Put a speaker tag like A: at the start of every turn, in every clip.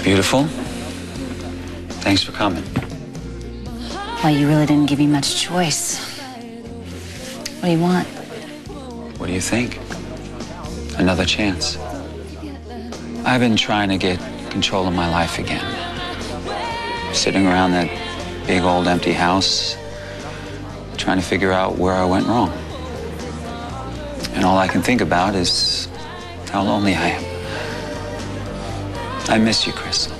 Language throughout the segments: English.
A: beautiful. Thanks for coming.
B: Well, you really didn't give me much choice. What do you want?
A: What do you think? Another chance. I've been trying to get control of my life again. Sitting around that big old empty house, trying to figure out where I went wrong. And all I can think about is how lonely I am. I miss you, Crystal.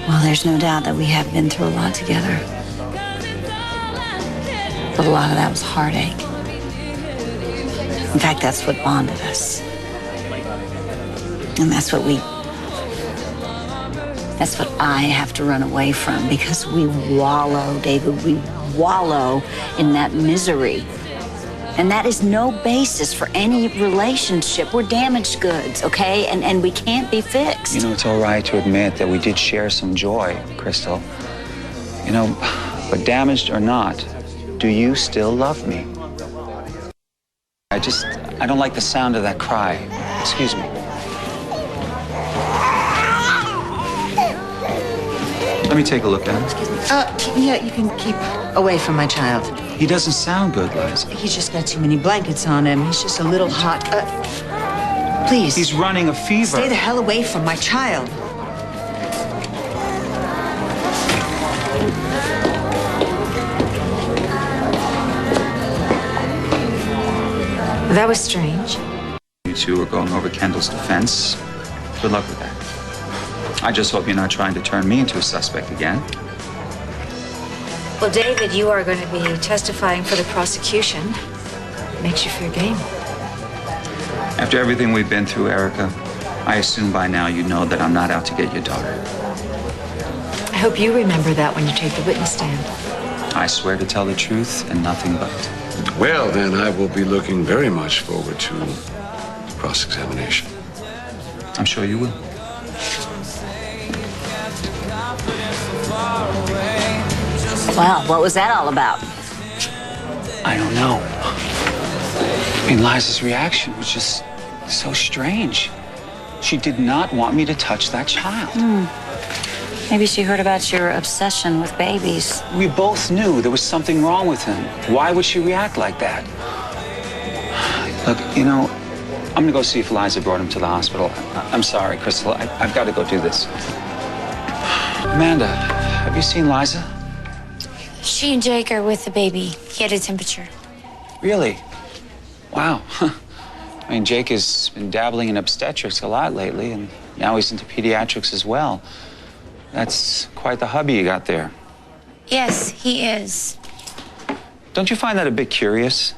B: Well, there's no doubt that we have been through a lot together. But a lot of that was heartache. In fact, that's what bonded us. And that's what I have to run away from, because we wallow, David, we wallow in that misery. And that is no basis for any relationship. We're damaged goods, okay? And we can't be fixed.
A: You know, it's all right to admit that we did share some joy, Crystal. You know, but damaged or not, do you still love me? I don't like the sound of that cry. Excuse me. Let me take a look at him.
C: Excuse me. Yeah, you can keep away from my child.
A: He doesn't sound good, Liza.
C: He's just got too many blankets on him. He's just a little hot. Please.
A: He's running a fever.
C: Stay the hell away from my child. That was strange.
A: You two are going over Kendall's defense. Good luck with that. I just hope you're not trying to turn me into a suspect again.
D: Well, David, you are going to be testifying for the prosecution. Makes you fair game.
A: After everything we've been through, Erica, I assume by now you know that I'm not out to get your daughter.
D: I hope you remember that when you take the witness stand.
A: I swear to tell the truth and nothing but.
E: Well, then I will be looking very much forward to cross-examination.
A: I'm sure you will.
B: Well, what was that all about?
A: I don't know. I mean, Liza's reaction was just so strange. She did not want me to touch that child.
B: Maybe she heard about your obsession with babies.
A: We both knew there was something wrong with him. Why would she react like that? Look, you know, I'm gonna go see if Liza brought him to the hospital. I'm sorry, Crystal. I've got to go do this. Amanda, have you seen Liza?
F: She and Jake are with the baby. He had a temperature.
A: Really? Wow. I mean, Jake has been dabbling in obstetrics a lot lately, and now he's into pediatrics as well. That's quite the hubby you got there.
F: Yes, he is.
A: Don't you find that a bit curious?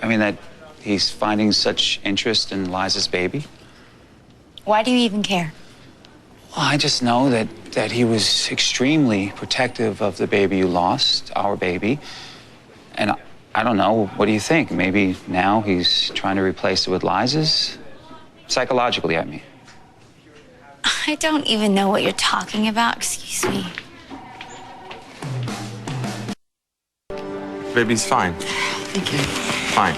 A: I mean, that he's finding such interest in Liza's baby?
F: Why do you even care?
A: Well, I just know that he was extremely protective of the baby you lost, our baby. And I don't know, what do you think? Maybe now he's trying to replace it with Liza's? Psychologically, I mean.
F: I don't even know what you're talking about. Excuse me.
G: Baby's fine.
C: Thank you.
G: Fine.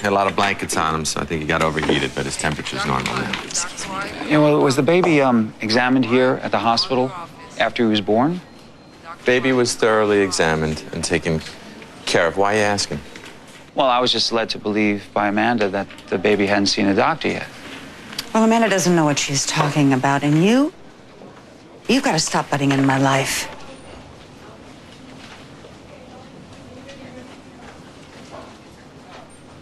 G: Had a lot of blankets on him, so I think he got overheated, but his temperature's normal now.
A: Yeah, well, was the baby examined here at the hospital after he was born?
G: Baby was thoroughly examined and taken care of. Why are you asking?
A: Well, I was just led to believe by Amanda that the baby hadn't seen a doctor yet.
C: Well, Amanda doesn't know what she's talking about, and you've got to stop butting in my life.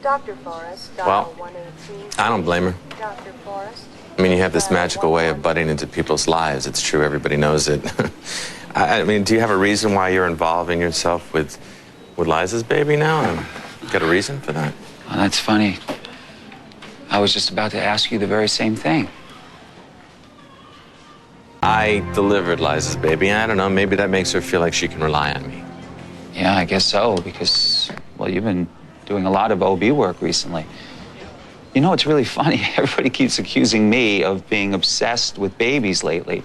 H: Dr. Forrest,
G: Well,
H: 118.
G: I don't blame her.
H: Dr. Forrest.
G: I mean, you have this magical way of butting into people's lives. It's true, everybody knows it. I mean, do you have a reason why you're involving yourself with Liza's baby now? Got a reason for that?
A: Well, that's funny. I was just about to ask you the very same thing.
G: I delivered Liza's baby. I don't know, maybe that makes her feel like she can rely on me.
A: Yeah, I guess so, because, well, you've been doing a lot of OB work recently. You know, it's really funny. Everybody keeps accusing me of being obsessed with babies lately.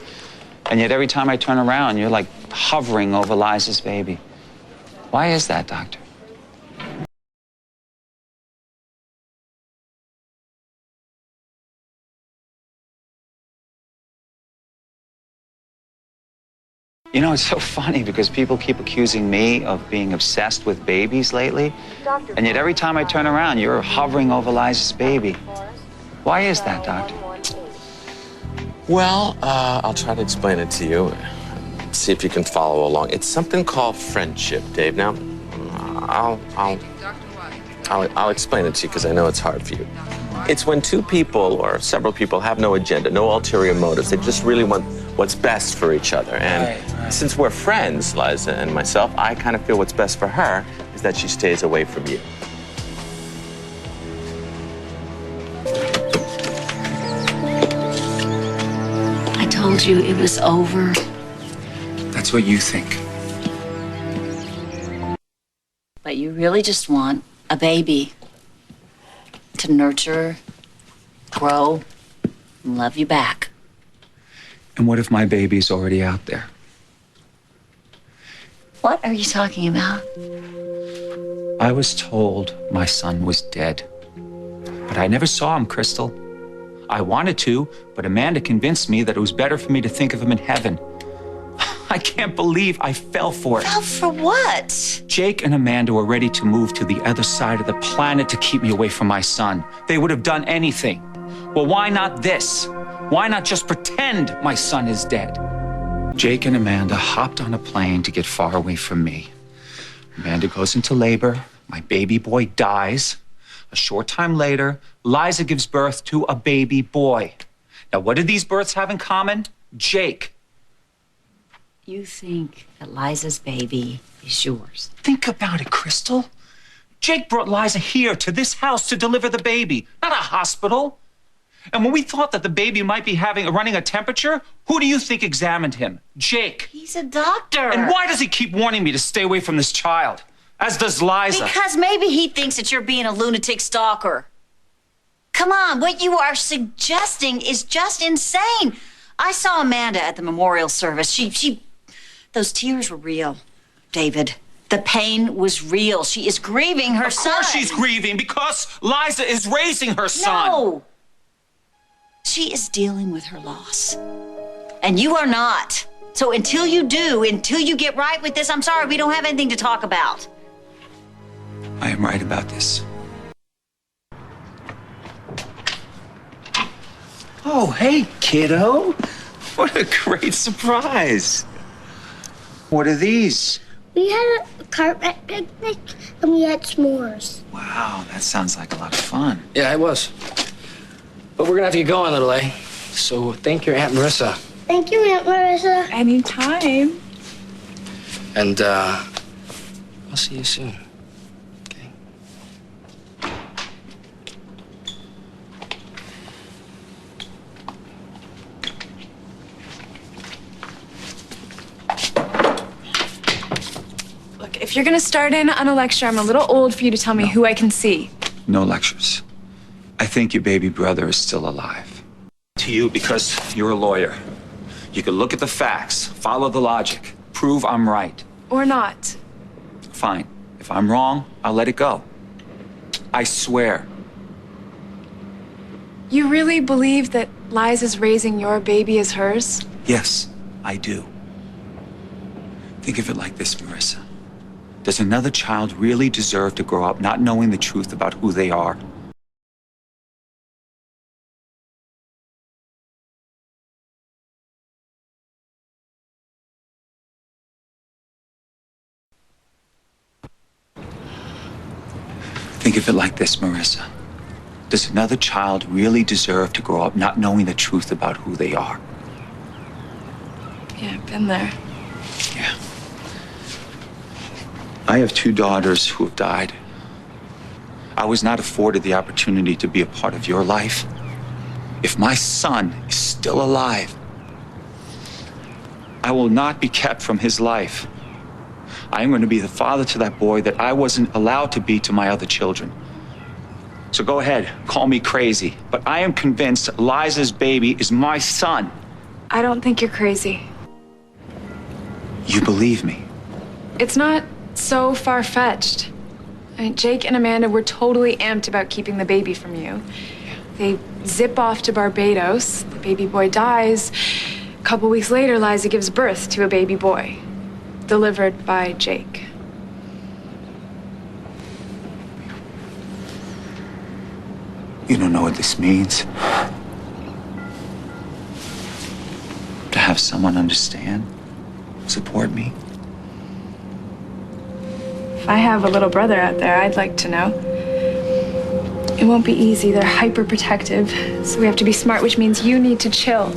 A: And yet every time I turn around, you're like hovering over Liza's baby. Why is that, Doctor? You know, it's so funny because people keep accusing me of being obsessed with babies lately. And yet every time I turn around, you're hovering over Liza's baby. Why is that, Doctor?
G: Well, I'll try to explain it to you. See if you can follow along. It's something called friendship, Dave. Now, I'll explain it to you because I know it's hard for you. It's when two people or several people have no agenda, no ulterior motives. They just really want what's best for each other. And since we're friends, Liza and myself, I kind of feel what's best for her is that she stays away from you.
B: I told you it was over.
A: That's what you think.
B: But you really just want a baby to nurture, grow, and love you back.
A: And what if my baby's already out there?
B: What are you talking about?
A: I was told my son was dead. But I never saw him, Crystal. I wanted to, but Amanda convinced me that it was better for me to think of him in heaven. I can't believe I fell for it.
B: Fell for what?
A: Jake and Amanda were ready to move to the other side of the planet to keep me away from my son. They would have done anything. Well, why not this? Why not just pretend my son is dead? Jake and Amanda hopped on a plane to get far away from me. Amanda goes into labor. My baby boy dies. A short time later, Liza gives birth to a baby boy. Now, what do these births have in common? Jake.
B: You think that Liza's baby is yours?
A: Think about it, Crystal. Jake brought Liza here to this house to deliver the baby, not a hospital. And when we thought that the baby might be running a temperature, who do you think examined him? Jake.
B: He's a doctor.
A: And why does he keep warning me to stay away from this child? As does Liza.
B: Because maybe he thinks that you're being a lunatic stalker. Come on, what you are suggesting is just insane. I saw Amanda at the memorial service. Those tears were real, David. The pain was real. She is grieving her son.
A: Of course she's grieving because Liza is raising her son.
B: No. She is dealing with her loss. And you are not. So until you get right with this, I'm sorry, we don't have anything to talk about.
A: I am right about this. Oh, hey, kiddo. What a great surprise. What are these?
H: We had a carpet picnic and we had s'mores.
A: Wow, that sounds like a lot of fun.
I: Yeah, it was. But we're gonna have to get going, little A. So thank your Aunt Marissa.
H: Thank you, Aunt Marissa.
J: Anytime.
I: And I'll see you soon. Okay.
J: Look, if you're gonna start in on a lecture, I'm a little old for you to tell me who I can see.
A: No lectures. I think your baby brother is still alive. To you, because you're a lawyer. You can look at the facts, follow the logic, prove I'm right.
J: Or not.
A: Fine. If I'm wrong, I'll let it go. I swear.
J: You really believe that Liza's raising your baby as hers?
A: Yes, I do. Think of it like this, Marissa. Does another child really deserve to grow up not knowing the truth about who they are? Think of it like this, Marissa. Does another child really deserve to grow up not knowing the truth about who they are?
J: Yeah, I've been there.
A: Yeah. I have two daughters who have died. I was not afforded the opportunity to be a part of your life. If my son is still alive, I will not be kept from his life. I am going to be the father to that boy that I wasn't allowed to be to my other children. So go ahead, call me crazy, but I am convinced Liza's baby is my son.
J: I don't think you're crazy.
A: You believe me?
J: It's not so far-fetched. I mean, Jake and Amanda were totally amped about keeping the baby from you. They zip off to Barbados, the baby boy dies, A couple weeks later, Liza gives birth to a baby boy, delivered by Jake.
A: You don't know what this means. To have someone understand, support me.
J: If I have a little brother out there, I'd like to know. It won't be easy. They're hyper protective, so we have to be smart, which means you need to chill.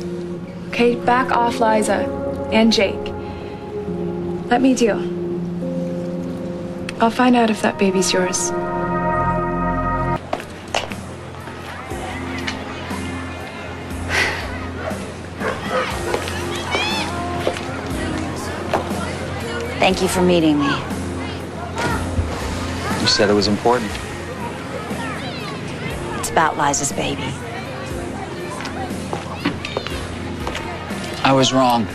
J: Okay? Back off Liza and Jake. Let me deal. I'll find out if that baby's yours.
B: Thank you for meeting me.
A: You said it was important.
B: It's about Liza's baby.
A: I was wrong.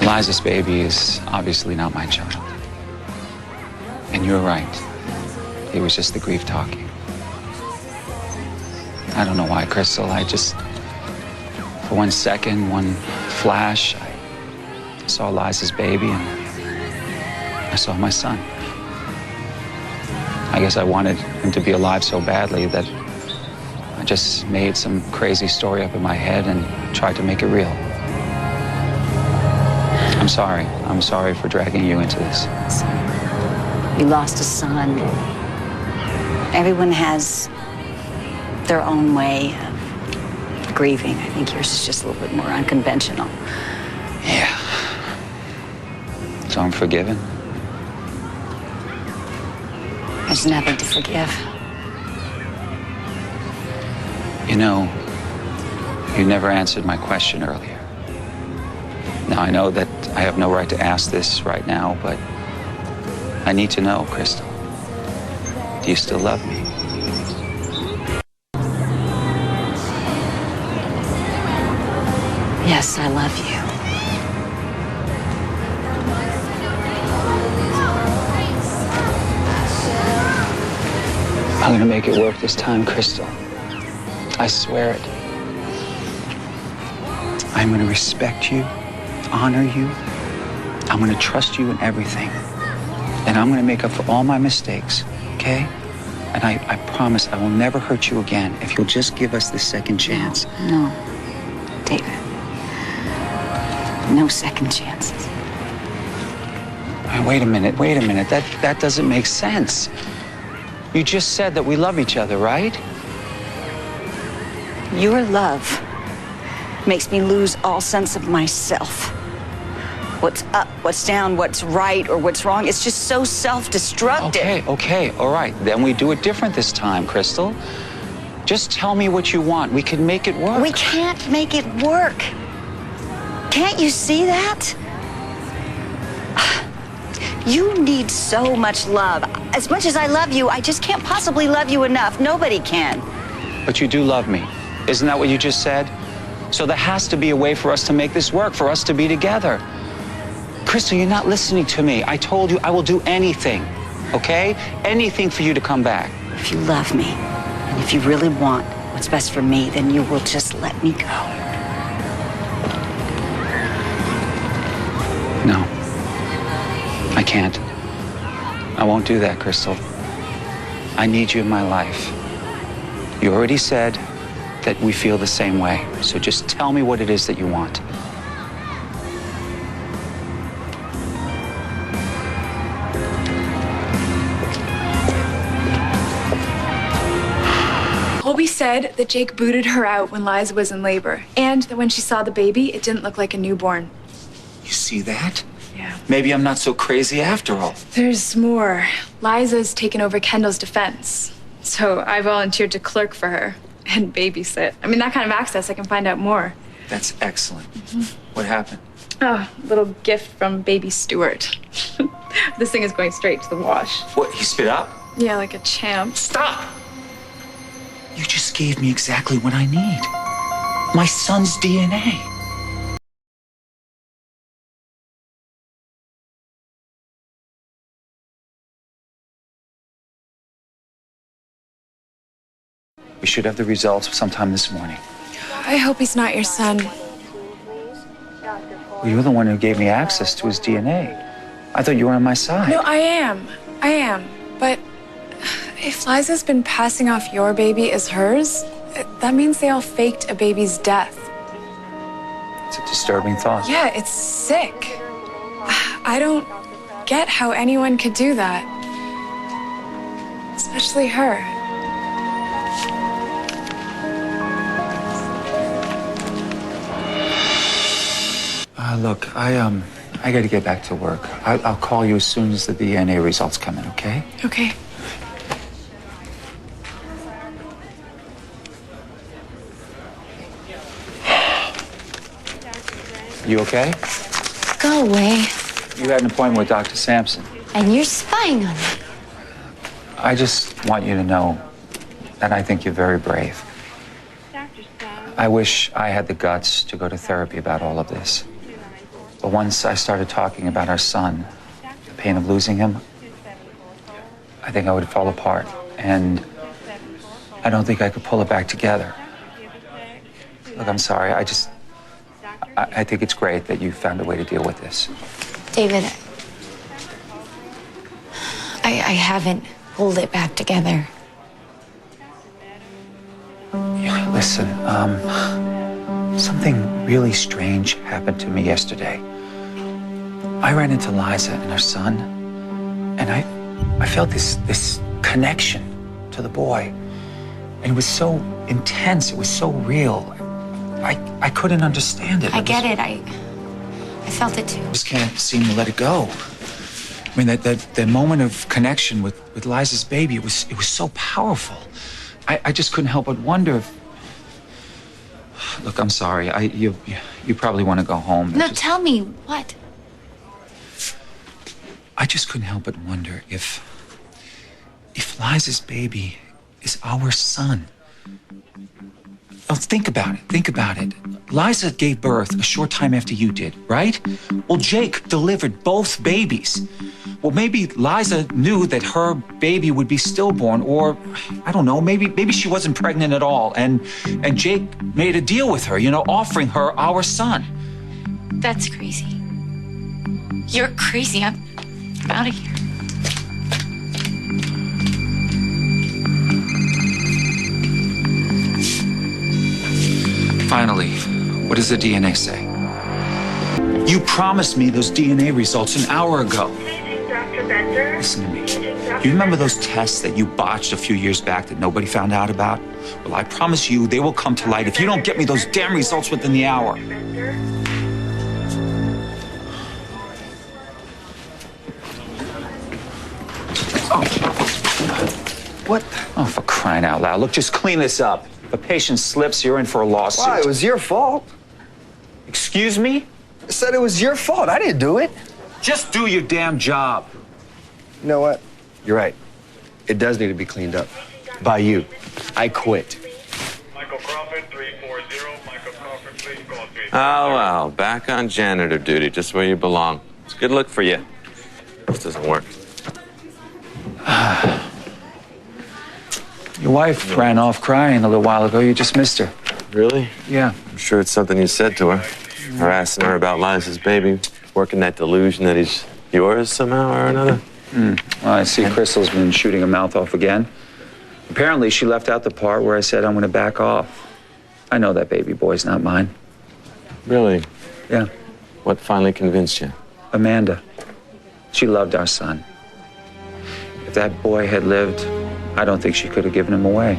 A: Liza's baby is obviously not my child. And you're right. It was just the grief talking. I don't know why, Crystal. I just, for 1 second, one flash, I saw Liza's baby and I saw my son. I guess I wanted him to be alive so badly that I just made some crazy story up in my head and tried to make it real. I'm sorry. I'm sorry for dragging you into this.
B: You lost a son. Everyone has their own way of grieving. I think yours is just a little bit more unconventional.
A: Yeah. So I'm forgiven?
B: There's nothing to forgive.
A: You know, you never answered my question earlier. Now, I know that I have no right to ask this right now, but I need to know, Crystal. Do you still love me?
B: Yes, I love you.
A: I'm gonna make it work this time, Crystal. I swear it. I'm gonna respect you, honor you. I'm gonna trust you in everything. And I'm gonna make up for all my mistakes, okay? And I promise I will never hurt you again if you'll just give us this second chance.
B: No, David. No second chances.
A: Wait a minute. That doesn't make sense. You just said that we love each other, right?
B: Your love makes me lose all sense of myself. What's up, what's down, what's right, or what's wrong. It's just so self-destructive.
A: Okay, all right. Then we do it different this time, Crystal. Just tell me what you want. We can make it work.
B: We can't make it work. Can't you see that? You need so much love. As much as I love you, I just can't possibly love you enough. Nobody can.
A: But you do love me. Isn't that what you just said? So there has to be a way for us to make this work, for us to be together. Crystal, you're not listening to me. I told you I will do anything, okay? Anything for you to come back.
B: If you love me, and if you really want what's best for me, then you will just let me go.
A: No. I can't. I won't do that, Crystal. I need you in my life. You already said that we feel the same way. So just tell me what it is that you want.
J: Colby said that Jake booted her out when Liza was in labor, and that when she saw the baby, it didn't look like a newborn.
A: You see that?
J: Yeah.
A: Maybe I'm not so crazy after all.
J: There's more. Liza's taken over Kendall's defense, so I volunteered to clerk for her and babysit. I mean, that kind of access, I can find out more.
A: That's excellent. What happened?
J: Oh, little gift from baby Stuart. This thing is going straight to the wash.
A: What, he spit up?
J: Yeah, like a champ.
A: Stop! You just gave me exactly what I need. My son's DNA. We should have the results sometime this morning.
J: I hope he's not your son.
A: Well, you're the one who gave me access to his DNA. I thought you were on my side.
J: No, I am. But if Liza's been passing off your baby as hers, that means they all faked a baby's death.
A: It's a disturbing thought.
J: Yeah, it's sick. I don't get how anyone could do that. Especially her.
A: Look, I got to get back to work. I'll call you as soon as the DNA results come in, okay?
J: Okay.
A: You okay?
F: Go away.
A: You had an appointment with Dr. Sampson.
F: And you're spying on me.
A: I just want you to know that I think you're very brave. I wish I had the guts to go to therapy about all of this. But once I started talking about our son, the pain of losing him, I think I would fall apart. And I don't think I could pull it back together. Look, I'm sorry. I think it's great that you found a way to deal with this.
F: David, I haven't pulled it back together.
A: Yeah, listen, something really strange happened to me yesterday. I ran into Liza and her son, and I felt this connection to the boy. And it was so intense, it was so real. I couldn't understand it.
F: I get it. I felt it too.
A: I just can't seem to let it go. I mean, that moment of connection with Liza's baby, it was so powerful. I just couldn't help but wonder if... Look, I'm sorry. You probably want to go home.
F: No, tell me what?
A: I just couldn't help but wonder if Liza's baby is our son. Oh, think about it. Liza gave birth a short time after you did, right? Well, Jake delivered both babies. Well, maybe Liza knew that her baby would be stillborn, or I don't know, maybe she wasn't pregnant at all, and Jake made a deal with her, offering her our son.
F: That's crazy. You're crazy. I'm out of here.
A: Finally, what does the DNA say? You promised me those DNA results an hour ago. Listen to me. Do you remember those tests that you botched a few years back that nobody found out about? Well, I promise you they will come to light if you don't get me those damn results within the hour. What? Oh, for crying out loud. Look, just clean this up. If a patient slips, you're in for a lawsuit.
K: Why? It was your fault.
A: Excuse me?
K: I said it was your fault. I didn't do it.
A: Just do your damn job.
K: You know what? You're right. It does need to be cleaned up. By you. I quit.
L: Michael Crawford, 340. Michael Crawford, please call 340.
G: Oh, well, back on janitor duty, just where you belong. It's a good look for you. This doesn't work.
A: Your wife ran off crying a little while ago. You just missed her.
G: Really?
A: Yeah.
G: I'm sure it's something you said to her. Harassing her about Liza's baby. Working that delusion that he's yours somehow or another.
A: Well, I see Crystal's been shooting her mouth off again. Apparently, she left out the part where I said I'm going to back off. I know that baby boy's not mine.
G: Really?
A: Yeah.
G: What finally convinced you?
A: Amanda. She loved our son. If that boy had lived, I don't think she could have given him away.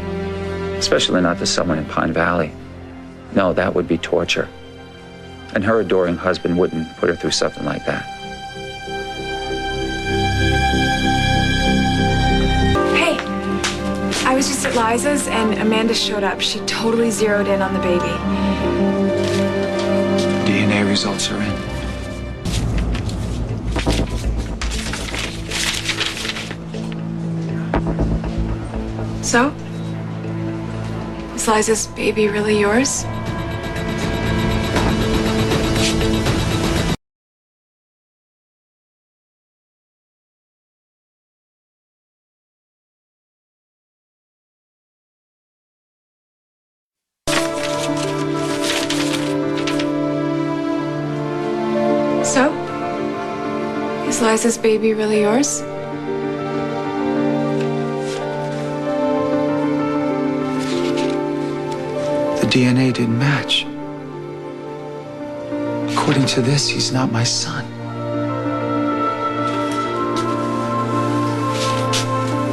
A: Especially not to someone in Pine Valley. No, that would be torture. And her adoring husband wouldn't put her through something like that.
J: Hey, I was just at Liza's and Amanda showed up. She totally zeroed in on the baby.
A: DNA results are in.
J: So? Is Liza's baby really yours? Is Liza's baby really yours?
A: The DNA didn't match. According to this, he's not my son.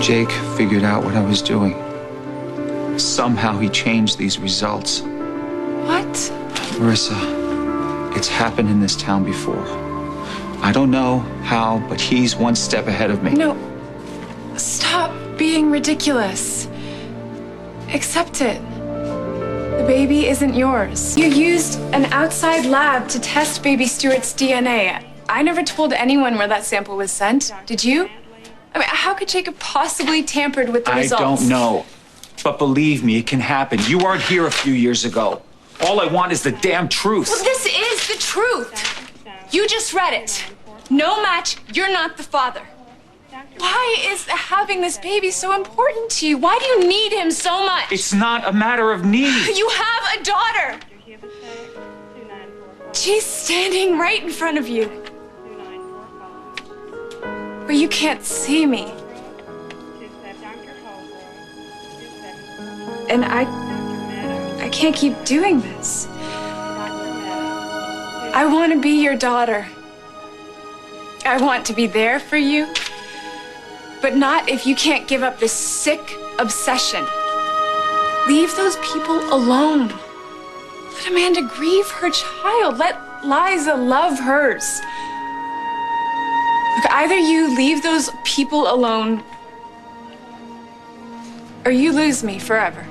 A: Jake figured out what I was doing. Somehow he changed these results.
J: What?
A: Marissa, it's happened in this town before. I don't know how, but he's one step ahead of me.
J: No. Stop being ridiculous. Accept it. The baby isn't yours. You used an outside lab to test baby Stuart's DNA. I never told anyone where that sample was sent. Did you? I mean, how could Jacob possibly tampered with the results?
A: I don't know. But believe me, it can happen. You weren't here a few years ago. All I want is the damn truth.
J: Well, this is the truth. You just read it. No match, you're not the father. Why is having this baby so important to you? Why do you need him so much?
A: It's not a matter of need.
J: You have a daughter. She's standing right in front of you. But you can't see me. And I can't keep doing this. I want to be your daughter. I want to be there for you. But not if you can't give up this sick obsession. Leave those people alone. Let Amanda grieve her child. Let Liza love hers. Look, either you leave those people alone, or you lose me forever.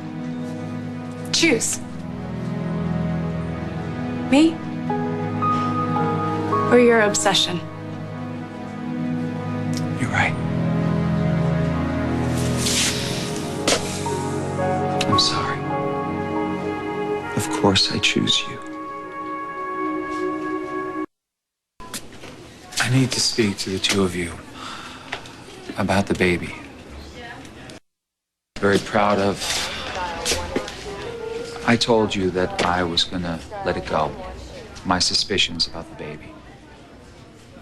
J: Choose. Me? Or your obsession?
A: You're right. I'm sorry. Of course I choose you. I need to speak to the two of you about the baby. Very proud of. I told you that I was gonna let it go, my suspicions about the baby.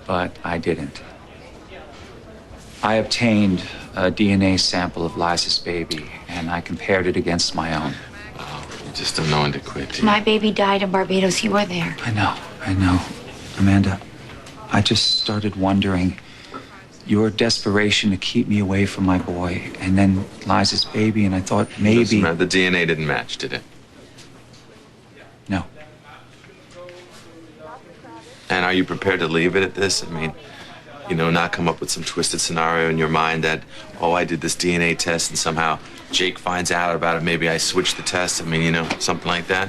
A: But I didn't. I obtained a DNA sample of Liza's baby, and I compared it against my own.
G: Oh, you just don't know when to quit, do you?
F: My baby died in Barbados. You were there.
A: I know. Amanda, I just started wondering your desperation to keep me away from my boy, and then Liza's baby, and I thought maybe...
G: The DNA didn't match, did it?
A: No.
G: And are you prepared to leave it at this? I mean, you know, not come up with some twisted scenario in your mind that, oh, I did this DNA test and somehow Jake finds out about it. Maybe I switched the test. I mean, you know, something like that.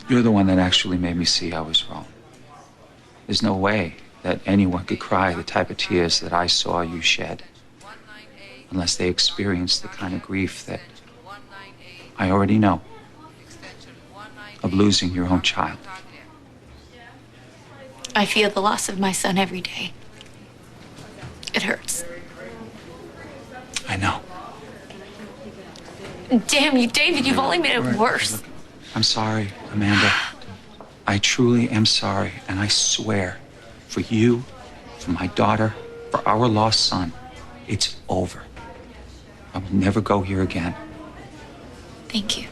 A: You're the one that actually made me see I was wrong. There's no way that anyone could cry the type of tears that I saw you shed unless they experienced the kind of grief that I already know of losing your own child.
F: I feel the loss of my son every day. It hurts.
A: I know.
F: Damn you, David, you've only made it worse.
A: Look, I'm sorry, Amanda. I truly am sorry, and I swear, for you, for my daughter, for our lost son, it's over. I will never go here again.
F: Thank you.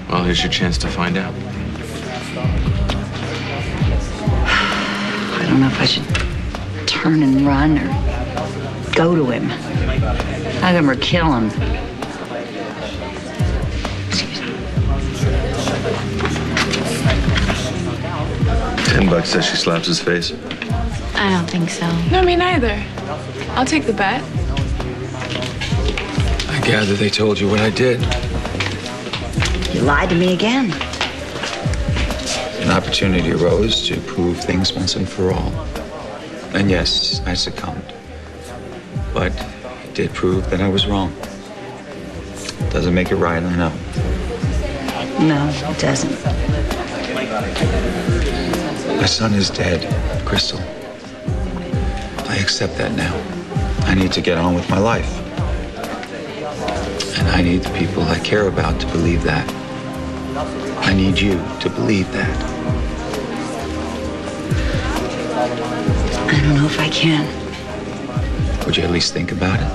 G: Well, here's your chance to find out.
B: I don't know if I should turn and run or go to him. Hug him or kill him. Excuse me.
G: $10 says she slaps his face.
F: I don't think so.
J: No, me neither. I'll take the bet.
A: I gather they told you what I did.
B: You lied to me again.
A: An opportunity arose to prove things once and for all. And yes, I succumbed. But it did prove that I was wrong. Doesn't make it right, I know.
B: No, it doesn't.
A: My son is dead, Crystal. I accept that now. I need to get on with my life. And I need the people I care about to believe that. I need you to believe that.
B: I don't know if I can.
A: Would you at least think about it?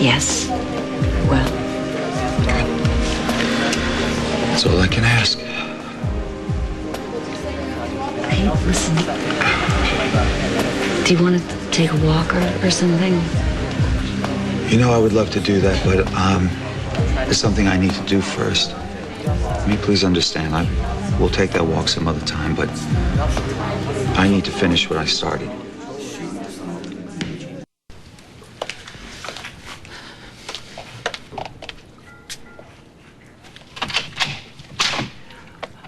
B: Yes. Well.
A: That's all I can ask.
B: Hey, listen. Do you want to take a walk or something?
A: You know, I would love to do that, but there's something I need to do first. Will you please understand? We'll take that walk some other time, but I need to finish what I started.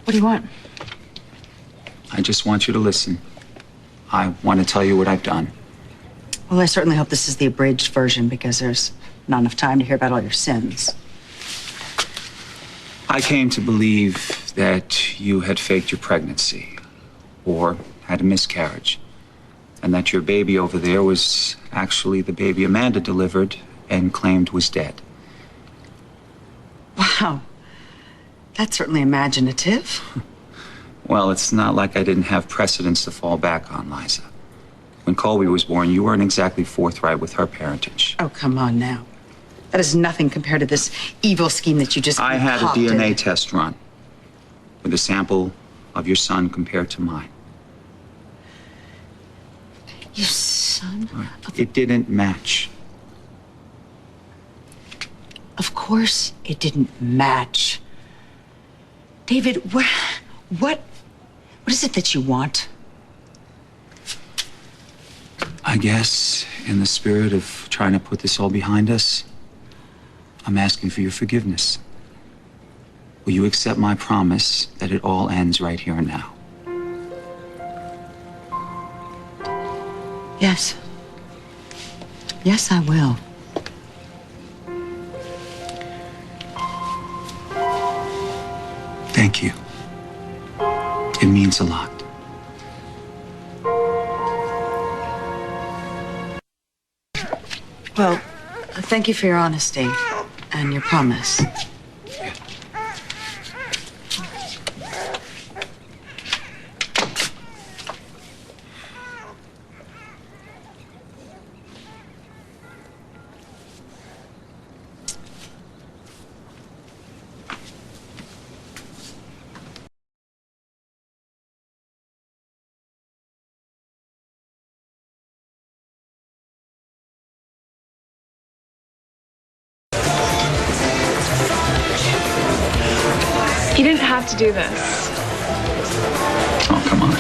C: What do you want?
A: I just want you to listen. I want to tell you what I've done.
C: Well, I certainly hope this is the abridged version because there's not enough time to hear about all your sins.
A: I came to believe that you had faked your pregnancy or had a miscarriage, and that your baby over there was actually the baby Amanda delivered and claimed was dead.
C: Wow. That's certainly imaginative.
A: Well, it's not like I didn't have precedents to fall back on, Liza. When Colby was born, you weren't exactly forthright with her parentage.
C: Oh, come on now. That is nothing compared to this evil scheme that you just
A: I had a
C: concocted.
A: DNA test run with a sample of your son compared to mine.
C: Your son?
A: It didn't match.
C: Of course it didn't match. David, what is it that you want?
A: I guess, in the spirit of trying to put this all behind us, I'm asking for your forgiveness. Will you accept my promise that it all ends right here and now?
C: Yes. Yes, I will.
A: Thank you. It means a lot.
C: Well, thank you for your honesty and your promise.
J: You didn't have to do this.
A: Oh, come on.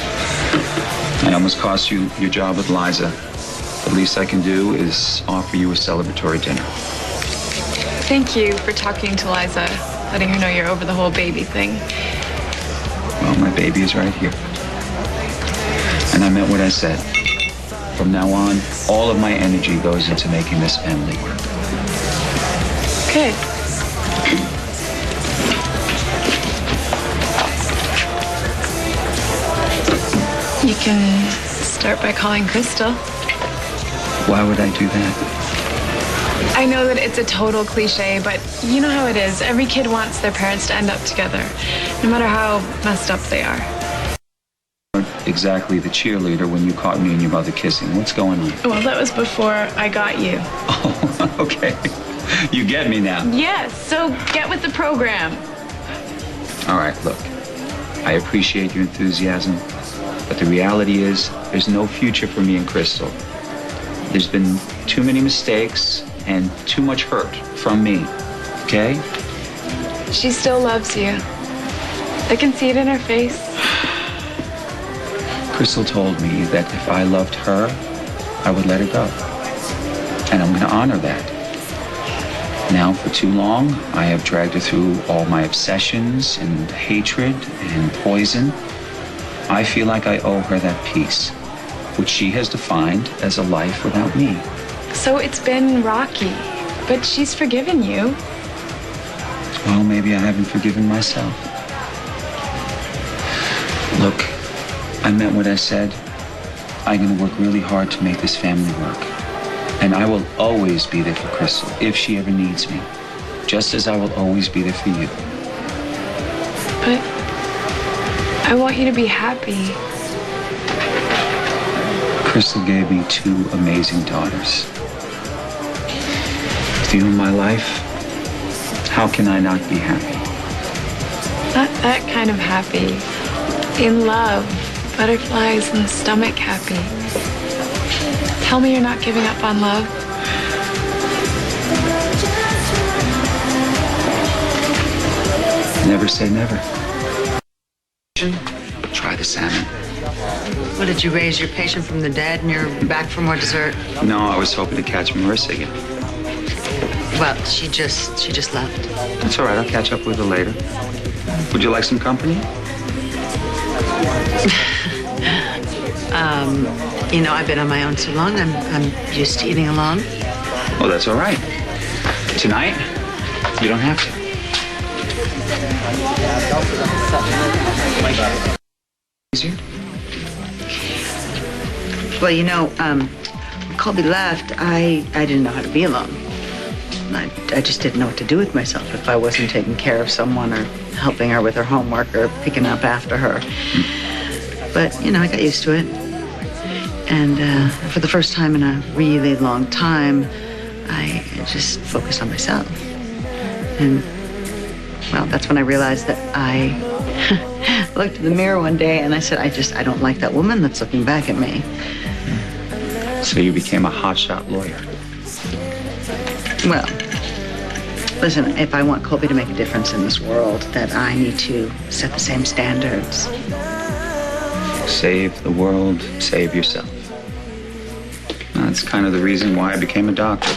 A: I almost cost you your job with Liza. The least I can do is offer you a celebratory dinner.
J: Thank you for talking to Liza, letting her know you're over the whole baby thing.
A: Well, my baby is right here. And I meant what I said. From now on, all of my energy goes into making this family work.
J: Good. You can start by calling Crystal.
A: Why would I do that?
J: I know that it's a total cliche, but you know how it is. Every kid wants their parents to end up together, no matter how messed up they are.
A: Exactly the cheerleader when you caught me and your mother kissing. What's going on?
J: Well, that was before I got you.
A: Oh, okay. You get me now.
J: Yes, so get with the program.
A: All right, look. I appreciate your enthusiasm, but the reality is there's no future for me and Crystal. There's been too many mistakes and too much hurt from me, okay?
J: She still loves you. I can see it in her face.
A: Crystal told me that if I loved her, I would let her go. And I'm going to honor that. Now, for too long, I have dragged her through all my obsessions and hatred and poison. I feel like I owe her that peace, which she has defined as a life without me.
J: So it's been rocky, but she's forgiven you.
A: Well, maybe I haven't forgiven myself. Look, I meant what I said. I'm going to work really hard to make this family work. And I will always be there for Crystal if she ever needs me. Just as I will always be there for you.
J: But I want you to be happy.
A: Crystal gave me 2 amazing daughters. With you in my life, how can I not be happy?
J: Not that kind of happy. In love, butterflies in the stomach happy. Tell me you're not giving up on love.
A: Never say never. Try the salmon.
C: What, did you raise your patient from the dead and you're back for more dessert?
A: No, I was hoping to catch Marissa again.
C: Well, she just left.
A: That's all right. I'll catch up with her later. Would you like some company?
C: You know, I've been on my own so long. I'm used to eating alone.
A: Oh, that's all right. Tonight, you don't have to. Easier?
C: Well, you know, when Colby left, I didn't know how to be alone. I just didn't know what to do with myself if I wasn't taking care of someone or helping her with her homework or picking up after her. But, you know, I got used to it. And for the first time in a really long time, I just focused on myself. And, well, that's when I realized that I looked in the mirror one day and I said, I don't like that woman that's looking back at me.
A: So you became a hotshot lawyer.
C: Well, listen, if I want Colby to make a difference in this world, that I need to set the same standards.
A: Save the world, save yourself. That's kind of the reason why I became a doctor.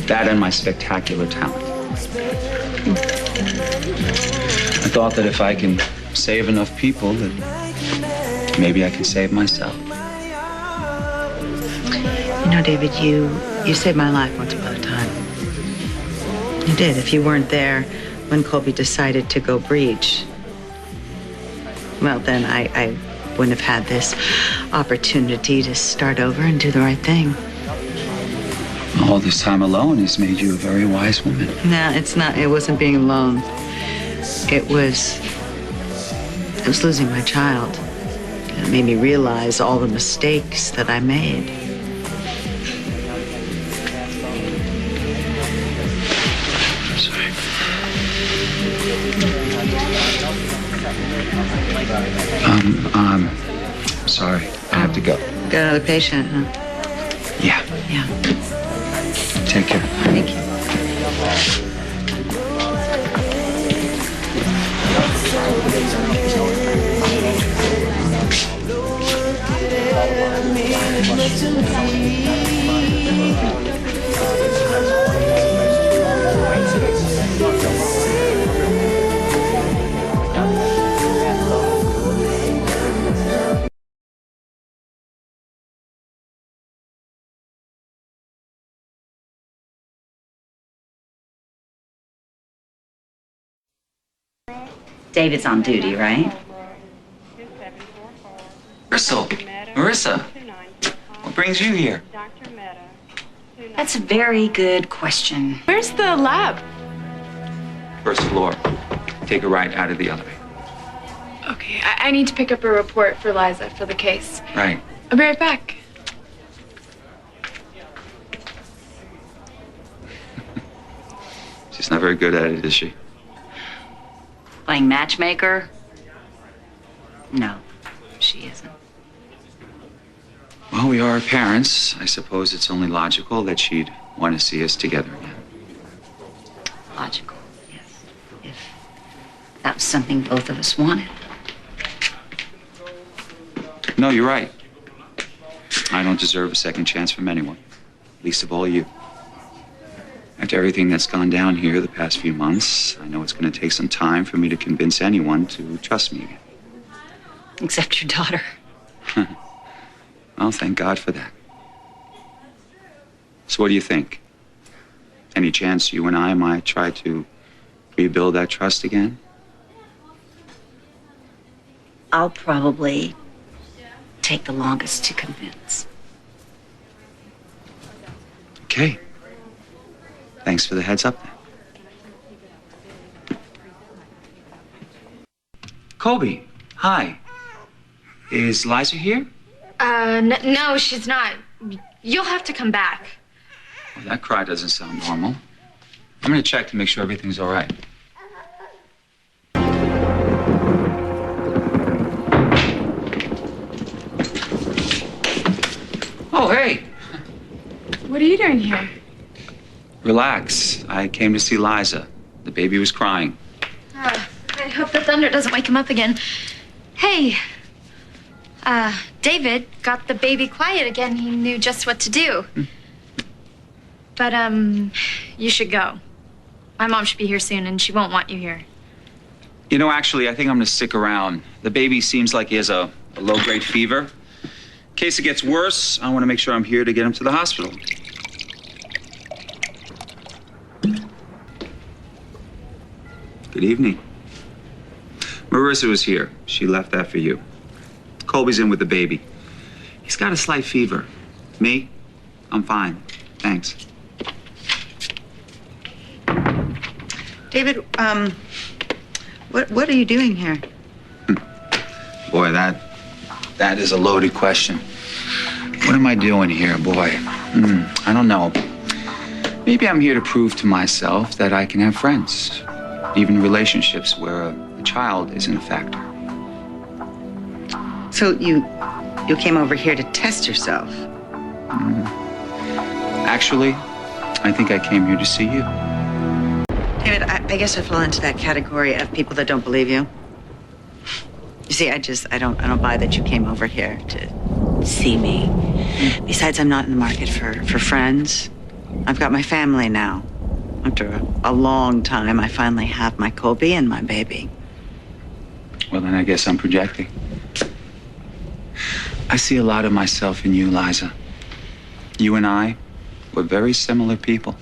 A: That and my spectacular talent. I thought that if I can save enough people, that maybe I can save myself.
C: You know, David, you saved my life once upon a time. You did. If you weren't there when Colby decided to go breach, well, then I wouldn't have had this opportunity to start over and do the right thing.
A: All this time alone has made you a very wise woman.
C: No, it's not. It wasn't being alone. It was losing my child. It made me realize all the mistakes that I made.
A: Sorry, I have to go.
C: Got another patient, huh?
A: Yeah.
C: Yeah.
A: Take care.
C: Thank you.
B: David's on duty, right?
A: Marissa, what brings you here?
B: That's a very good question.
J: Where's the lab?
A: First floor. Take a right out of the elevator.
J: Okay, I need to pick up a report for Liza for the case.
A: Right.
J: I'll be right back.
A: She's not very good at it, is she?
B: Playing matchmaker? No, she isn't.
A: Well, we are her parents. I suppose it's only logical that she'd want to see us together again.
B: Logical, yes. If that was something both of us wanted.
A: No, you're right. I don't deserve a second chance from anyone. Least of all you. After everything that's gone down here the past few months, I know it's going to take some time for me to convince anyone to trust me again.
B: Except your daughter.
A: Well, thank God for that. So what do you think? Any chance you and I might try to rebuild that trust again?
B: I'll probably take the longest to convince.
A: Okay. Thanks for the heads up. Colby, hi. Is Liza here?
F: No, she's not. You'll have to come back.
A: Well, that cry doesn't sound normal. I'm gonna check to make sure everything's all right. Oh, hey.
J: What are you doing here?
A: Relax. I came to see Liza. The baby was crying.
F: I hope the thunder doesn't wake him up again. Hey, David got the baby quiet again. He knew just what to do. But, you should go. My mom should be here soon, and she won't want you here.
A: You know, actually, I think I'm gonna stick around. The baby seems like he has a low-grade fever. In case it gets worse, I want to make sure I'm here to get him to the hospital. Good evening. Marissa was here. She left that for you. Colby's in with the baby. He's got a slight fever. Me? I'm fine. Thanks.
C: David, what are you doing here?
A: Boy, that is a loaded question. What am I doing here, boy? I don't know. Maybe I'm here to prove to myself that I can have friends, even relationships where a child isn't a factor.
C: So you came over here to test yourself?
A: Actually, I think I came here to see you.
C: David, I guess I fall into that category of people that don't believe you. You see, I don't buy that you came over here to see me. Besides, I'm not in the market for friends. I've got my family now. After a long time, I finally have my Colby and my baby.
A: Well, then I guess I'm projecting. I see a lot of myself in you, Liza. You and I, we're very similar people.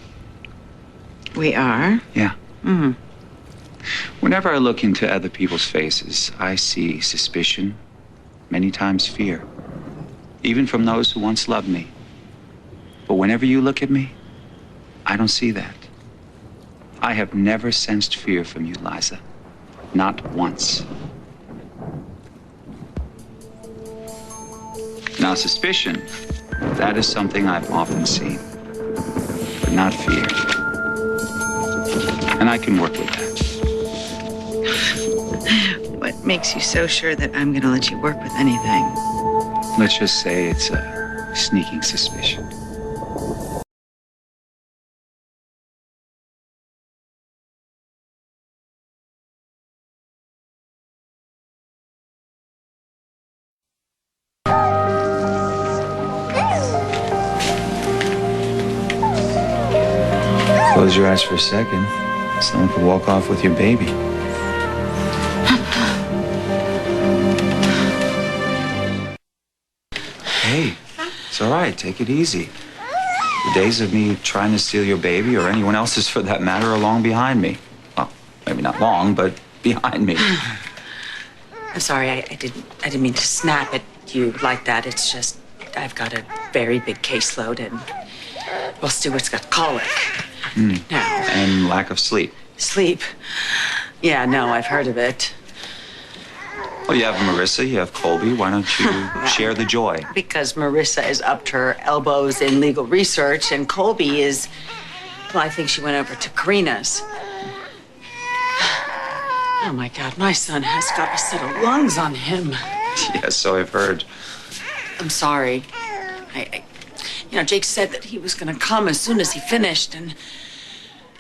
C: We are?
A: Yeah. Whenever I look into other people's faces, I see suspicion, many times fear, even from those who once loved me. But whenever you look at me, I don't see that. I have never sensed fear from you, Liza. Not once. Now, suspicion, that is something I've often seen, but not fear. And I can work with that.
C: What makes you so sure that I'm going to let you work with anything?
A: Let's just say it's a sneaking suspicion. Close your eyes for a second. Someone could walk off with your baby. Hey, it's all right. Take it easy. The days of me trying to steal your baby, or anyone else's for that matter, are long behind me. Well, maybe not long, but behind me.
C: I'm sorry, I didn't mean to snap at you like that. It's just I've got a very big caseload, and well, Stuart's got colic. Now.
A: And lack of sleep.
C: Sleep? Yeah, no, I've heard of it.
A: Well, you have Marissa, you have Colby. Why don't you share the joy?
C: Because Marissa is up to her elbows in legal research, and Colby is, well, I think she went over to Karina's. Oh, my God, my son has got a set of lungs on him.
A: Yes, so I've heard.
C: I'm sorry. Jake said that he was going to come as soon as he finished, and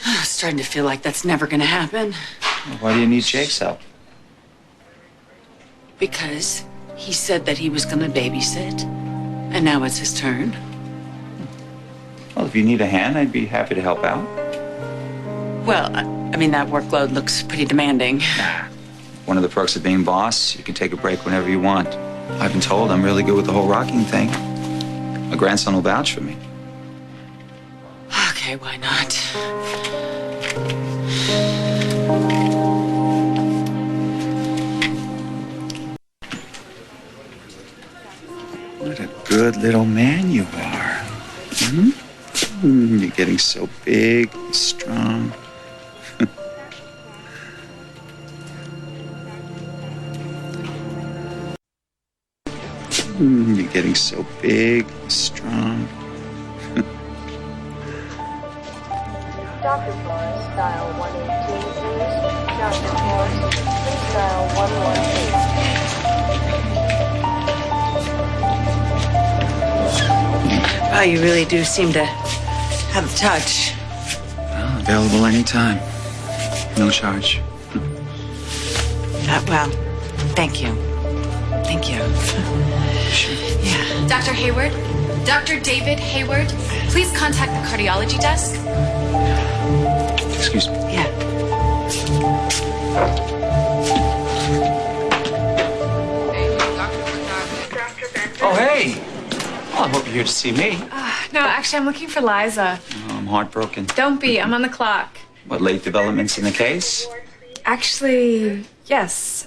C: I'm starting to feel like that's never going to happen.
A: Well, why do you need Jake's help?
C: Because he said that he was going to babysit, and now it's his turn.
A: Well, if you need a hand, I'd be happy to help out.
C: Well, that workload looks pretty demanding.
A: Nah. One of the perks of being boss, you can take a break whenever you want. I've been told I'm really good with the whole rocking thing. My grandson will vouch for me.
C: Okay, why not?
A: What a good little man you are. You're getting so big and strong. You're getting so big and strong.
M: Dr. Flores, dial 118, please. Dr. Flores, please dial 118.
C: Wow, you really do seem to have the touch.
A: Well, available anytime. No charge.
C: Well, thank you. Thank you. Yeah.
J: Dr. Hayward, Dr. David Hayward, please contact the cardiology desk.
A: Excuse me.
C: Yeah.
A: Oh, hey. Well, I hope you're here to see me.
J: No, actually, I'm looking for Liza.
A: Oh, I'm heartbroken.
J: Don't be. I'm on the clock.
A: What, late developments in the case?
J: Actually, yes.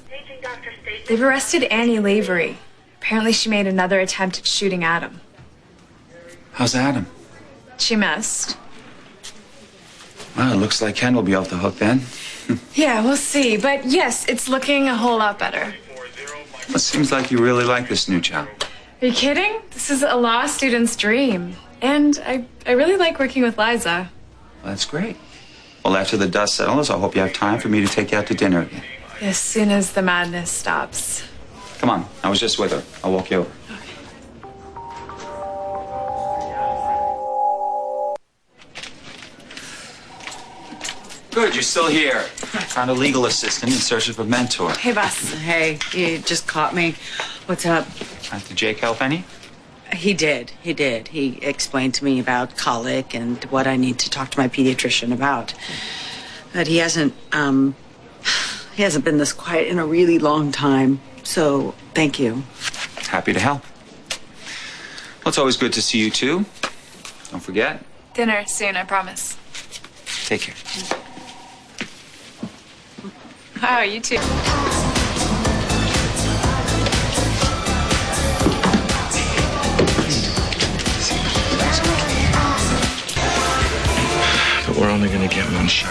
J: They've arrested Annie Lavery. Apparently, she made another attempt at shooting Adam.
A: How's Adam?
J: She missed.
A: Well, it looks like Ken will be off the hook then.
J: Yeah, we'll see. But yes, it's looking a whole lot better.
A: Well, it seems like you really like this new job.
J: Are you kidding? This is a law student's dream. And I really like working with Liza.
A: Well, that's great. Well, after the dust settles, I hope you have time for me to take you out to dinner again.
J: As soon as the madness stops.
A: Come on, I was just with her. I'll walk you over. Good, you're still here. I found a legal assistant in search of a mentor.
C: Hey, boss. Hey, you just caught me. What's up?
A: Did Jake help any?
C: He did. He explained to me about colic and what I need to talk to my pediatrician about. But he hasn't been this quiet in a really long time. So, thank you.
A: Happy to help. Well, it's always good to see you, too. Don't forget.
J: Dinner soon, I promise.
A: Take care.
J: Oh, you too.
E: But we're only gonna get one shot.